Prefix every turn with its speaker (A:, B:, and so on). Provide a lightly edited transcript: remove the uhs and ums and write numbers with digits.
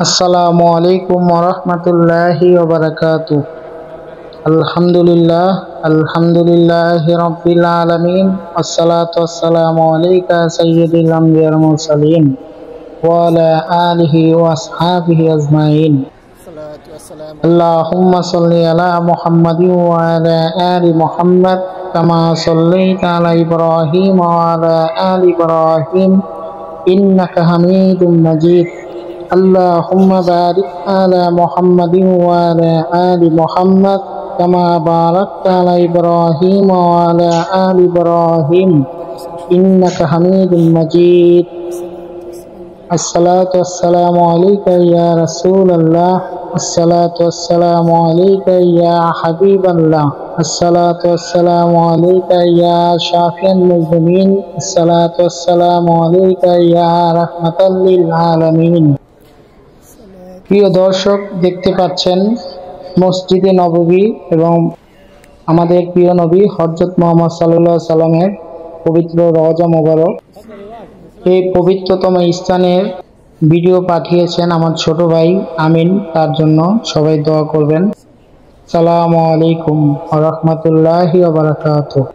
A: আসসালামু আলাইকুম ওয়া রাহমাতুল্লাহি ওয়া বারাকাতুহু। আলহামদুলিল্লাহি রাব্বিল আলামিন, আসসালাতু ওয়াসসালামু আলাইকা সাইয়্যিদুল আমবিয়া ওয়াল মুরসালিন ওয়া আলা আলিহি ওয়া আসহাবিহি আজমাইন। আল্লাহুম্মা সাল্লি আলা মুহাম্মাদিন ওয়া আলা আলি মুহাম্মাদ কামা সাল্লাইতা আলা ইব্রাহিম ওয়া আলা আলি ইব্রাহিম ইন্নাকা হামিদুম মাজিদ। Allahumma barik ala Muhammadin wa ala ali Muhammad kama barakta ala Ibrahim wa ala ali Ibrahim innaka Hamidum Majid. Assalatu wassalamu alayka ya Rasulullah, assalatu wassalamu alayka ya Habiballah, assalatu wassalamu alayka ya Shafi'al Muzlimin, assalatu wassalamu alayka ya Rahmatan lil Alamin। প্রিয় দর্শক, দেখতে পাচ্ছেন মসজিদে নববী এবং আমাদের প্রিয় নবী হযরত মুহাম্মদ সাল্লাল্লাহু আলাইহি সাল্লামের পবিত্র রওজা মোবারক। এই পবিত্রতম স্থানের ভিডিও পাঠিয়েছেন আমার ছোট ভাই আমিন, তার জন্য সবাই দোয়া করবেন। আসসালামু আলাইকুম ওয়া রাহমাতুল্লাহি ওয়া বারাকাতুহু।